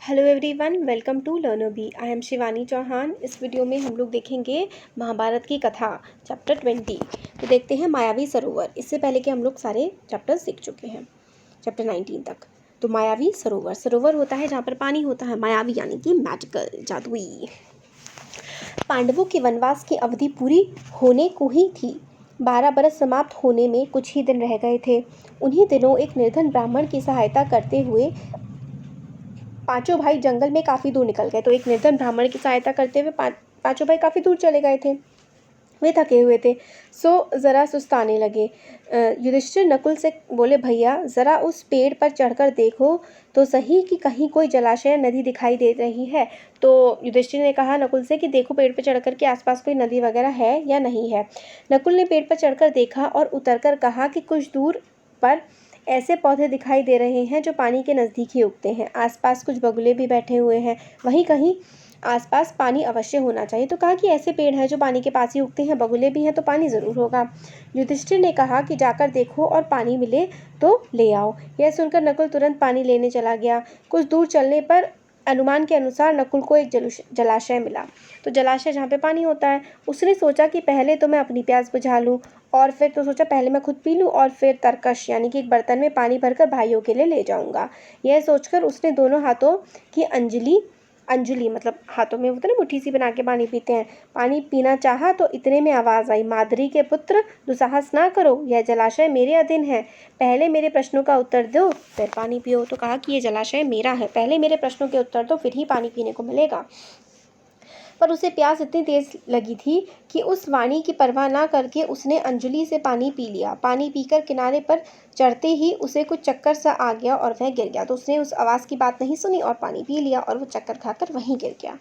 Hello everyone, welcome to learner B. I am Shivani Chauhan. इस video में हम लोग देखेंगे महाभारत की कथा चैप्टर 20। तो देखते हैं मायावी सरोवर। इससे पहले कि हम लोग सारे चैप्टर्स सीख चुके हैं चैप्टर 19 तक। तो मायावी सरोवर, सरोवर होता है जहाँ पर पानी होता है, मायावी यानी कि मैजिकल, जादुई। पांडवों के वनवास की अवधि पूरी होने को ही थी। 12 बरस समाप्त होने में कुछ ही दिन रह गए थे। उन्हीं दिनों एक निर्धन ब्राह्मण की सहायता करते हुए पांचों भाई जंगल में काफ़ी दूर निकल गए। तो एक निर्धन ब्राह्मण की सहायता करते हुए पांचों भाई काफ़ी दूर चले गए थे। वे थके हुए थे, सो ज़रा सुस्ताने लगे। युधिष्ठिर नकुल से बोले, भैया ज़रा उस पेड़ पर चढ़कर देखो तो सही कि कहीं कोई जलाशय या नदी दिखाई दे रही है। तो युधिष्ठिर ने कहा नकुल से कि देखो पेड़ पर चढ़कर के आसपास कोई नदी वगैरह है या नहीं है। नकुल ने पेड़ पर चढ़कर देखा और उतरकर कहा कि कुछ दूर पर ऐसे पौधे दिखाई दे रहे हैं जो पानी के नज़दीक ही उगते हैं। आसपास कुछ बगुले भी बैठे हुए हैं, वहीं कहीं आसपास पानी अवश्य होना चाहिए। तो कहा कि ऐसे पेड़ हैं जो पानी के पास ही उगते हैं, बगुले भी हैं तो पानी ज़रूर होगा। युधिष्ठिर ने कहा कि जाकर देखो और पानी मिले तो ले आओ। यह सुनकर नकुल तुरंत पानी लेने चला गया। कुछ दूर चलने पर अनुमान के अनुसार नकुल को एक जलाशय मिला। तो जलाशय जहाँ पे पानी होता है, उसने सोचा कि पहले तो मैं अपनी प्यास बुझा लूँ, और फिर तो सोचा पहले मैं खुद पी लूँ और फिर तरकश यानी कि एक बर्तन में पानी भरकर भाइयों के लिए ले जाऊँगा। यह सोचकर उसने दोनों हाथों की अंजलि मतलब हाथों में होता है ना, मुट्ठी सी बना के पानी पीते हैं, पानी पीना चाहा तो इतने में आवाज़ आई, माद्री के पुत्र दुस्साहस ना करो, यह जलाशय मेरे अधीन है, पहले मेरे प्रश्नों का उत्तर दो फिर पानी पियो। तो कहा कि ये जलाशय मेरा है, पहले मेरे प्रश्नों के उत्तर दो फिर ही पानी पीने को मिलेगा। पर उसे प्यास इतनी तेज लगी थी कि उस वाणी की परवाह ना करके उसने अंजलि से पानी पी लिया। पानी पीकर किनारे पर चढ़ते ही उसे कुछ चक्कर सा आ गया और वह गिर गया। तो उसने उस आवाज़ की बात नहीं सुनी और पानी पी लिया और वो चक्कर खाकर वहीं गिर गया।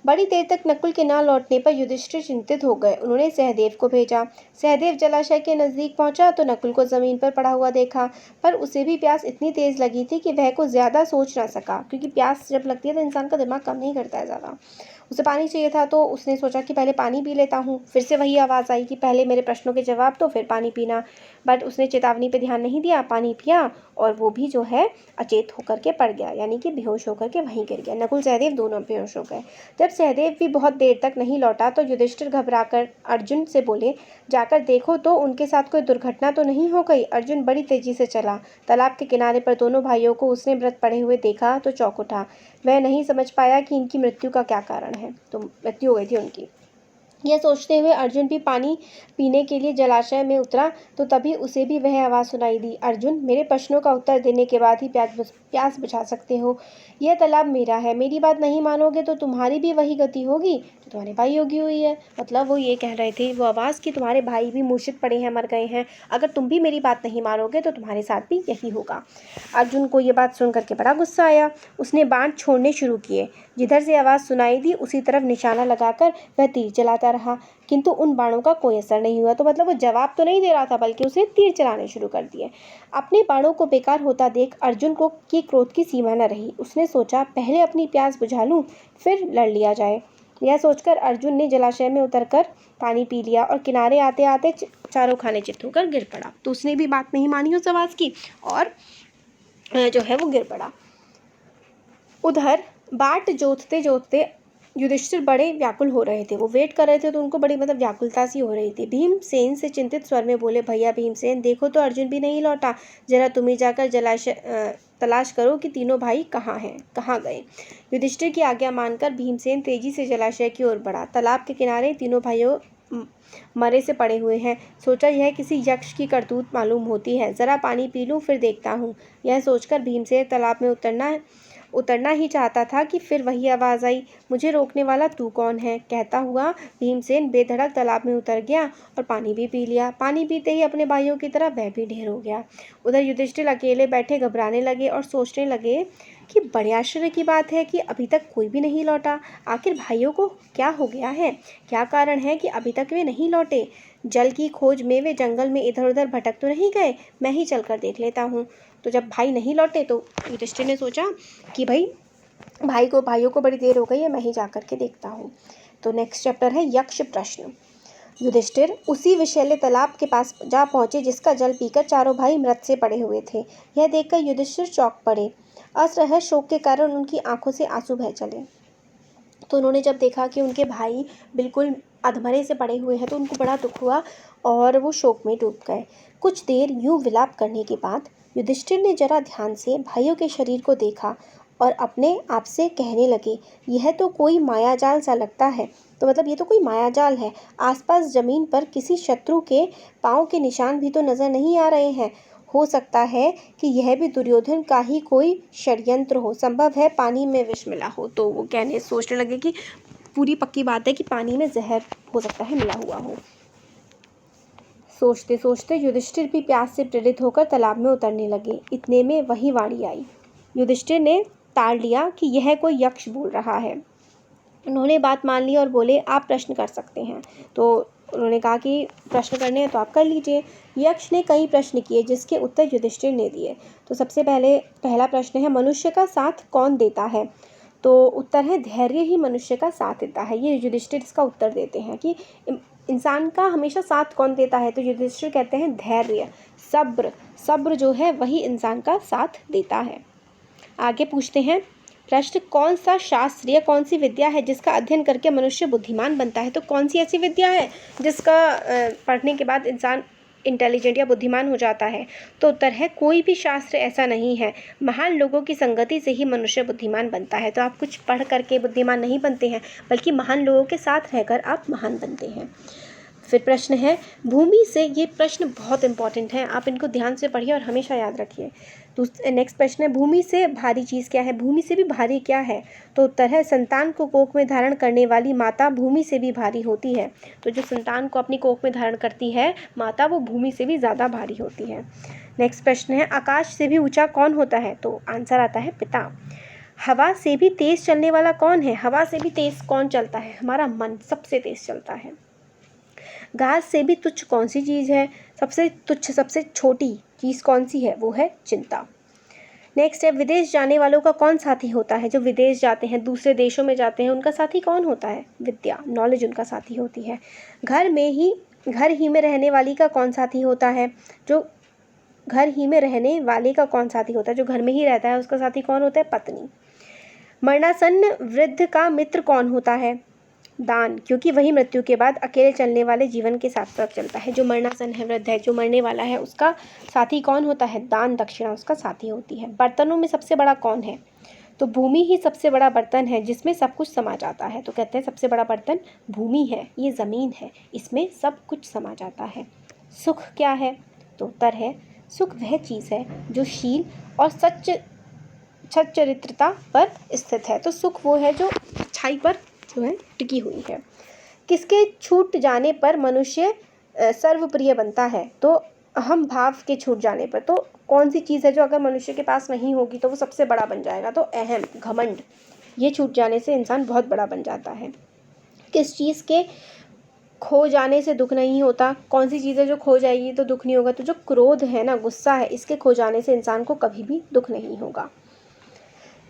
बड़ी देर तक नकुल के ना लौटने पर युधिष्ठिर चिंतित हो गए। उन्होंने सहदेव को भेजा। सहदेव जलाशय के नज़दीक पहुंचा तो नकुल को ज़मीन पर पड़ा हुआ देखा, पर उसे भी प्यास इतनी तेज़ लगी थी कि वह कुछ ज़्यादा सोच ना सका, क्योंकि प्यास जब लगती है तो इंसान का दिमाग काम नहीं करता है ज़्यादा। उसे पानी चाहिए था तो उसने सोचा कि पहले पानी पी लेता हूँ। फिर से वही आवाज़ आई कि पहले मेरे प्रश्नों के जवाब दो फिर पानी पीना। बट उसने चेतावनी पे ध्यान नहीं दिया, पानी पिया और वो भी जो है अचेत होकर के पड़ गया, यानी कि बेहोश होकर के वहीं गिर गया। नकुल सहदेव दोनों बेहोश हो गए। जब सहदेव भी बहुत देर तक नहीं लौटा तो युधिष्ठिर घबराकर अर्जुन से बोले, जाकर देखो तो उनके साथ कोई दुर्घटना तो नहीं हो गई। अर्जुन बड़ी तेजी से चला। तालाब के किनारे पर दोनों भाइयों को उसने मृत पड़े हुए देखा तो चौंक उठा। वह नहीं समझ पाया कि इनकी मृत्यु का क्या कारण है। तो मृत्यु हो गई थी उनकी। यह सोचते हुए अर्जुन भी पानी पीने के लिए जलाशय में उतरा तो तभी उसे भी वह आवाज़ सुनाई दी, अर्जुन मेरे प्रश्नों का उत्तर देने के बाद ही प्यास बुझा सकते हो। यह तालाब मेरा है, मेरी बात नहीं मानोगे तो तुम्हारी भी वही गति होगी जो तुम्हारे भाई योगी हुई है। मतलब वो ये कह रहे थे वो आवाज़ कि तुम्हारे भाई भी मूर्छित पड़े हैं, मर गए हैं, अगर तुम भी मेरी बात नहीं मानोगे तो तुम्हारे साथ भी यही होगा। अर्जुन को ये बात सुन करके बड़ा गुस्सा आया। उसने बाण छोड़ने शुरू किए। जिधर से आवाज़ सुनाई दी उसी तरफ निशाना लगाकर वह तीर चलाता रहा, किंतु उन बाणों का कोई असर नहीं हुआ। तो मतलब वो जवाब तो नहीं दे रहा था बल्कि उसने तीर चलाने शुरू कर दिए। अपने बाणों को बेकार होता देख अर्जुन को की क्रोध की सीमा न रही। उसने सोचा पहले अपनी प्यास बुझा लूं फिर लड़ लिया जाए। यह सोचकर अर्जुन ने जलाशय में उतरकर पानी पी लिया और किनारे आते आते चारों खाने चित्त होकर गिर पड़ा। तो उसने भी बात नहीं मानी उस आवाज़ की और जो है वो गिर पड़ा। उधर बाट जोतते जोतते युधिष्ठिर बड़े व्याकुल हो रहे थे। वो वेट कर रहे थे तो उनको बड़ी व्याकुलता सी हो रही थी। भीमसेन से चिंतित स्वर में बोले, भैया भीमसेन देखो तो अर्जुन भी नहीं लौटा, जरा तुम ही जाकर तलाश करो कि तीनों भाई कहाँ हैं, कहाँ गए। युधिष्ठिर की आज्ञा मानकर भीमसेन तेजी से जलाशय की ओर बढ़ा। तालाब के किनारे तीनों भाइयों मरे से पड़े हुए हैं। सोचा यह किसी यक्ष की करतूत मालूम होती है, जरा पानी पी लूं फिर देखता हूँ। यह सोचकर भीमसेन तालाब में उतरना ही चाहता था कि फिर वही आवाज़ आई, मुझे रोकने वाला तू कौन है। कहता हुआ भीमसेन बेधड़क तालाब में उतर गया और पानी भी पी लिया। पानी पीते ही अपने भाइयों की तरह वह भी ढेर हो गया। उधर युधिष्ठिर अकेले बैठे घबराने लगे और सोचने लगे कि बड़े आश्चर्य की बात है कि अभी तक कोई भी नहीं लौटा। आखिर भाइयों को क्या हो गया है, क्या कारण है कि अभी तक वे नहीं लौटे। जल की खोज में वे जंगल में इधर उधर भटक तो नहीं गए, मैं ही चल कर देख लेता हूँ। तो जब भाई नहीं लौटे तो युधिष्ठिर ने सोचा कि भाइयों को बड़ी देर हो गई है, मैं ही जा कर के देखता हूँ। तो नेक्स्ट चैप्टर है यक्ष प्रश्न। युधिष्ठिर उसी विषैले तालाब के पास जा पहुंचे जिसका जल पीकर चारों भाई मृत से पड़े हुए थे। यह देखकर युधिष्ठिर चौंक पड़े। असहज शोक के कारण उनकी आंखों से आंसू बह चले। तो उन्होंने जब देखा कि उनके भाई बिल्कुल अधमरे से पड़े हुए हैं तो उनको बड़ा दुख हुआ और वो शोक में डूब गए। कुछ देर यूं विलाप करने के बाद युधिष्ठिर ने जरा ध्यान से भाइयों के शरीर को देखा और अपने आप से कहने लगे, यह तो कोई मायाजाल सा लगता है। तो मतलब ये तो कोई मायाजाल है। आसपास जमीन पर किसी शत्रु के पाँव के निशान भी तो नजर नहीं आ रहे हैं। हो सकता है कि यह भी दुर्योधन का ही कोई षड्यंत्र हो। संभव है पानी में विष मिला हो। तो वो सोचने लगे कि पूरी पक्की बात है कि पानी में जहर हो सकता है मिला हुआ हो। सोचते सोचते युधिष्ठिर भी प्यास से प्रेरित होकर तालाब में उतरने लगे। इतने में वही वाणी आई। युधिष्ठिर ने ताड़ लिया कि यह कोई यक्ष बोल रहा है। उन्होंने बात मान ली और बोले, आप प्रश्न कर सकते हैं। तो उन्होंने कहा कि प्रश्न करने हैं तो आप कर लीजिए। यक्ष ने कई प्रश्न किए जिसके उत्तर युधिष्ठिर ने दिए। तो सबसे पहला प्रश्न है, मनुष्य का साथ कौन देता है? तो उत्तर है, धैर्य ही मनुष्य का साथ देता है। ये युधिष्ठिर इसका उत्तर देते हैं कि इंसान का हमेशा साथ कौन देता है? तो युधिष्ठिर कहते हैं धैर्य, सब्र जो है वही इंसान का साथ देता है। आगे पूछते हैं प्रश्न, कौन सा शास्त्र या कौन सी विद्या है जिसका अध्ययन करके मनुष्य बुद्धिमान बनता है? तो कौन सी ऐसी विद्या है जिसका पढ़ने के बाद इंसान इंटेलिजेंट या बुद्धिमान हो जाता है? तो उत्तर है, कोई भी शास्त्र ऐसा नहीं है। महान लोगों की संगति से ही मनुष्य बुद्धिमान बनता है। तो आप कुछ पढ़ करके बुद्धिमान नहीं बनते हैं, बल्कि महान लोगों के साथ रहकर आप महान बनते हैं। फिर प्रश्न है भूमि से। ये प्रश्न बहुत इंपॉर्टेंट है, आप इनको ध्यान से पढ़िए और हमेशा याद रखिए। नेक्स्ट प्रश्न है, भूमि से भारी चीज़ क्या है? भूमि से भी भारी क्या है? तो उत्तर है, संतान को कोख में धारण करने वाली माता भूमि से भी भारी होती है। तो जो संतान को अपनी कोख में धारण करती है माता, वो भूमि से भी ज़्यादा भारी होती है। नेक्स्ट प्रश्न है, आकाश से भी ऊंचा कौन होता है? तो आंसर आता है पिता। हवा से भी तेज चलने वाला कौन है? हवा से भी तेज कौन चलता है? हमारा मन सबसे तेज चलता है। घास से भी तुच्छ कौन सी चीज़ है? सबसे तुच्छ, सबसे छोटी चीज़ कौन सी है? वो है चिंता। नेक्स्ट है, विदेश जाने वालों का कौन साथी होता है? जो विदेश जाते हैं, दूसरे देशों में जाते हैं, उनका साथी कौन होता है? विद्या, नॉलेज उनका साथी होती है। घर ही में रहने वाली का कौन साथी होता है? जो घर ही में रहने वाले का कौन साथी होता है? जो घर में ही रहता है उसका साथी कौन होता है? पत्नी। मरणासन्न वृद्ध का मित्र कौन होता है? दान, क्योंकि वही मृत्यु के बाद अकेले चलने वाले जीवन के साथ साथ चलता है। जो मरणासन है, वृद्ध है, जो मरने वाला है, उसका साथी कौन होता है? दान, दक्षिणा उसका साथी होती है। बर्तनों में सबसे बड़ा कौन है? तो भूमि ही सबसे बड़ा बर्तन है जिसमें सब कुछ समा जाता है। तो कहते हैं सबसे बड़ा बर्तन भूमि है, ये ज़मीन है, इसमें सब कुछ समा जाता है। सुख क्या है? तो उत्तर है, सुख वह चीज़ है जो शील और सच्चरित्रता पर स्थित है। तो सुख वो है जो अच्छाई पर जो है टिकी हुई है। किसके छूट जाने पर मनुष्य सर्वप्रिय बनता है? तो अहम भाव के छूट जाने पर। तो कौन सी चीज़ है जो अगर मनुष्य के पास नहीं होगी तो वो सबसे बड़ा बन जाएगा? तो अहम, घमंड, ये छूट जाने से इंसान बहुत बड़ा बन जाता है। किस चीज़ के खो जाने से दुख नहीं होता? कौन सी चीज़ है जो खो जाएगी तो दुख नहीं होगा? तो जो क्रोध है ना, गुस्सा है, इसके खो जाने से इंसान को कभी भी दुख नहीं होगा।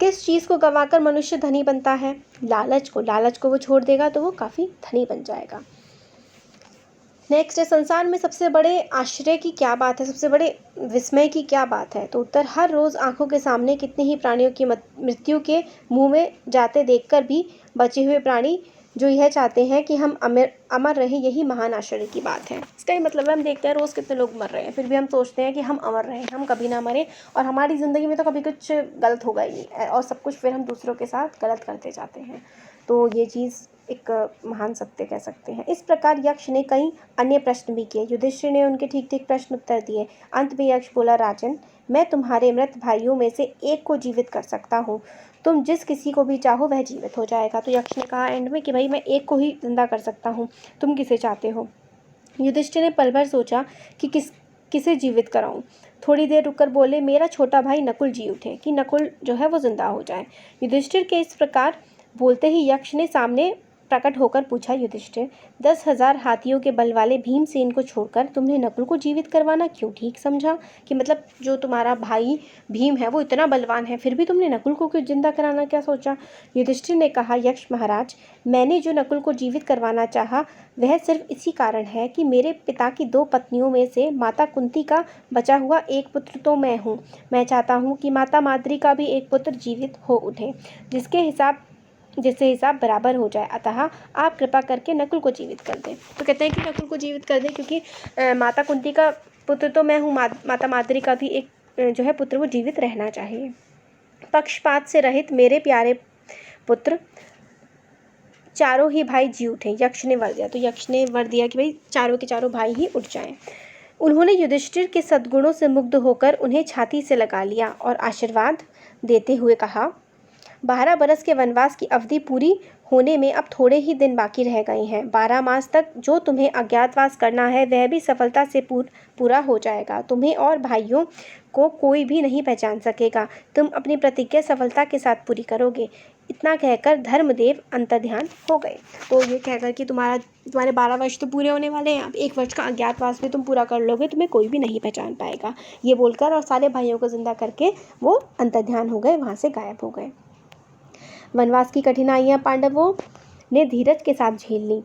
किस चीज़ को गंवाकर मनुष्य धनी बनता है? लालच को वो छोड़ देगा तो वो काफ़ी धनी बन जाएगा। नेक्स्ट है, संसार में सबसे बड़े आश्चर्य की क्या बात है? सबसे बड़े विस्मय की क्या बात है? तो उत्तर, हर रोज़ आंखों के सामने कितने ही प्राणियों की मृत्यु के मुंह में जाते देखकर भी बचे हुए प्राणी जो यह चाहते हैं कि हम अमर रहें, यही महान आश्चर्य की बात है। इसका ही मतलब है, हम देखते हैं रोज़ कितने लोग मर रहे हैं, फिर भी हम सोचते हैं कि हम अमर रहें, हम कभी ना मरें, और हमारी ज़िंदगी में तो कभी कुछ गलत होगा ही नहीं, और सब कुछ फिर हम दूसरों के साथ गलत करते जाते हैं। तो ये चीज़ एक महान सत्य कह सकते हैं। इस प्रकार यक्ष ने कई अन्य प्रश्न भी किए। युधिष्ठिर ने उनके ठीक ठीक प्रश्न उत्तर दिए। अंत में यक्ष बोला, राजन, मैं तुम्हारे मृत भाइयों में से एक को जीवित कर सकता हूँ। तुम जिस किसी को भी चाहो वह जीवित हो जाएगा। तो यक्ष ने कहा एंड में कि भाई मैं एक को ही जिंदा कर सकता हूँ, तुम किसे चाहते हो? युधिष्ठिर ने पल भर सोचा कि किसे जीवित कराऊं। थोड़ी देर रुककर बोले, मेरा छोटा भाई नकुल जी उठे, कि नकुल जो है वो जिंदा हो जाए। युधिष्ठिर के इस प्रकार बोलते ही यक्ष ने सामने प्रकट होकर पूछा युधिष्ठिर, 10,000 हाथियों के बल वाले भीमसेन को छोड़कर तुमने नकुल को जीवित करवाना क्यों ठीक समझा? कि मतलब जो तुम्हारा भाई भीम है वो इतना बलवान है, फिर भी तुमने नकुल को क्यों जिंदा कराना क्या सोचा? युधिष्ठिर ने कहा, यक्ष महाराज, मैंने जो नकुल को जीवित करवाना चाहा वह सिर्फ इसी कारण है कि मेरे पिता की 2 पत्नियों में से माता कुंती का बचा हुआ एक पुत्र तो मैं हूँ। मैं चाहता हूँ कि माता माद्री का भी एक पुत्र जीवित हो उठे, जिससे हिसाब बराबर हो जाए। अतः आप कृपा करके नकुल को जीवित कर दें। तो कहते हैं कि नकुल को जीवित कर दें क्योंकि माता कुंती का पुत्र तो मैं हूँ, माता माद्री का भी एक जो है पुत्र वो जीवित रहना चाहिए। पक्षपात से रहित मेरे प्यारे पुत्र चारों ही भाई जी उठे, यक्ष ने वर दिया। तो यक्ष ने वर दिया कि भाई चारों के चारों भाई ही उठ जाएं। उन्होंने युधिष्ठिर के सद्गुणों से मुग्ध होकर उन्हें छाती से लगा लिया और आशीर्वाद देते हुए कहा, 12 बरस के वनवास की अवधि पूरी होने में अब थोड़े ही दिन बाकी रह गए हैं। 12 मास तक जो तुम्हें अज्ञातवास करना है वह भी सफलता से पूरा हो जाएगा। तुम्हें और भाइयों को कोई भी नहीं पहचान सकेगा। तुम अपनी प्रतिज्ञा सफलता के साथ पूरी करोगे। इतना कहकर धर्मदेव अंतर्ध्यान हो गए। तो ये कहकर कि तुम्हारे 12 वर्ष तो पूरे होने वाले हैं, अब 1 वर्ष का अज्ञातवास भी तुम पूरा कर लोगे, तुम्हें कोई भी नहीं पहचान पाएगा। ये बोलकर और सारे भाइयों को जिंदा करके वो अंतर्ध्यान हो गए, वहाँ से गायब हो गए। वनवास की कठिनाइयां पांडवों ने धीरज के साथ झेल ली।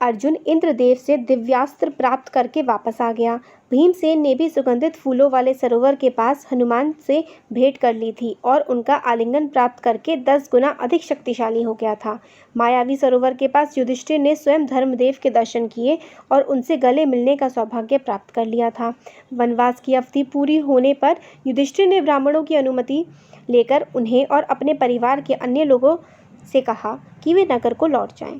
अर्जुन इंद्रदेव से दिव्यास्त्र प्राप्त करके वापस आ गया। भीमसेन ने भी सुगंधित फूलों वाले सरोवर के पास हनुमान से भेंट कर ली थी और उनका आलिंगन प्राप्त करके 10 गुना अधिक शक्तिशाली हो गया था। मायावी सरोवर के पास युधिष्ठिर ने स्वयं धर्मदेव के दर्शन किए और उनसे गले मिलने का सौभाग्य प्राप्त कर लिया था। वनवास की अवधि पूरी होने पर युधिष्ठिर ने ब्राह्मणों की अनुमति लेकर उन्हें और अपने परिवार के अन्य लोगों से कहा कि वे नगर को लौट जाएं।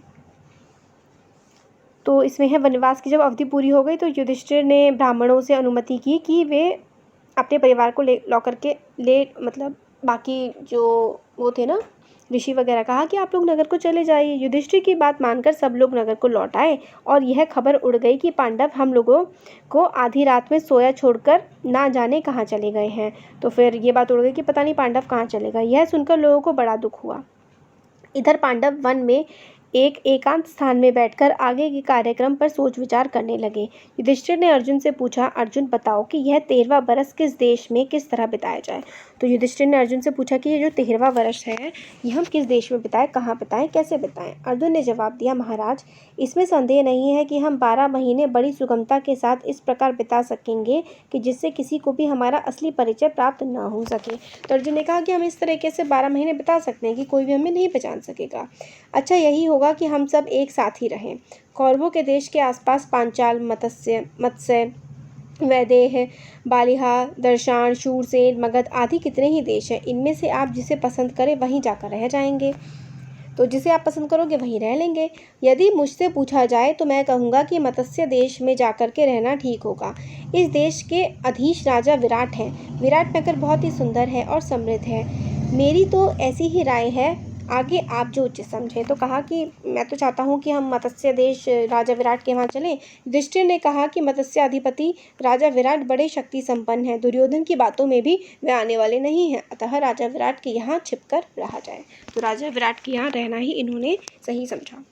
तो इसमें है वनवास की जब अवधि पूरी हो गई तो युधिष्ठिर ने ब्राह्मणों से अनुमति की कि वे अपने परिवार को मतलब बाकी जो वो थे ना ऋषि वगैरह, कहा कि आप लोग नगर को चले जाइए। युधिष्ठिर की बात मानकर सब लोग नगर को लौट आए और यह खबर उड़ गई कि पांडव हम लोगों को आधी रात में सोया छोड़कर ना जाने कहाँ चले गए हैं। तो फिर ये बात उड़ गई कि पता नहीं पांडव कहाँ चले गए। यह सुनकर लोगों को बड़ा दुख हुआ। इधर पांडव वन में एक एकांत स्थान में बैठकर आगे के कार्यक्रम पर सोच विचार करने लगे। युधिष्ठिर ने अर्जुन से पूछा, अर्जुन बताओ कि यह 13वां वर्ष किस देश में किस तरह बिताया जाए। तो युधिष्ठिर ने अर्जुन से पूछा कि ये जो 13वां वर्ष है ये हम किस देश में बिताएं, कहाँ बिताएं, कैसे बिताएं। अर्जुन ने जवाब दिया, महाराज इसमें संदेह नहीं है कि हम 12 महीने बड़ी सुगमता के साथ इस प्रकार बिता सकेंगे कि जिससे किसी को भी हमारा असली परिचय प्राप्त न हो सके। तो अर्जुन ने कहा कि हम इस तरीके से 12 महीने बिता सकते हैं कि कोई भी हमें नहीं पहचान सकेगा। अच्छा होगा कि हम सब एक साथ ही रहें। कौरवों के देश के आसपास पांचाल, मत्स्य, वैदेह, बालिहा, दर्शान, शूरसेन, मगध आदि कितने ही देश हैं। इनमें से आप जिसे पसंद करें वहीं जाकर रह जाएंगे। तो जिसे आप पसंद करोगे वहीं रह लेंगे। यदि मुझसे पूछा जाए तो मैं कहूँगा कि मत्स्य देश में जाकर के रहना ठीक होगा। इस देश के अधीश राजा विराट हैं। विराट नगर बहुत ही सुंदर है और समृद्ध है। मेरी तो ऐसी ही राय है, आगे आप जो उचित समझें। तो कहा कि मैं तो चाहता हूँ कि हम मत्स्य देश राजा विराट के वहाँ चलें। युधिष्ठिर ने कहा कि मत्स्य अधिपति राजा विराट बड़े शक्ति संपन्न हैं, दुर्योधन की बातों में भी वे आने वाले नहीं हैं, अतः राजा विराट के यहाँ छिपकर रहा जाए। तो राजा विराट के यहाँ रहना ही इन्होंने सही समझा।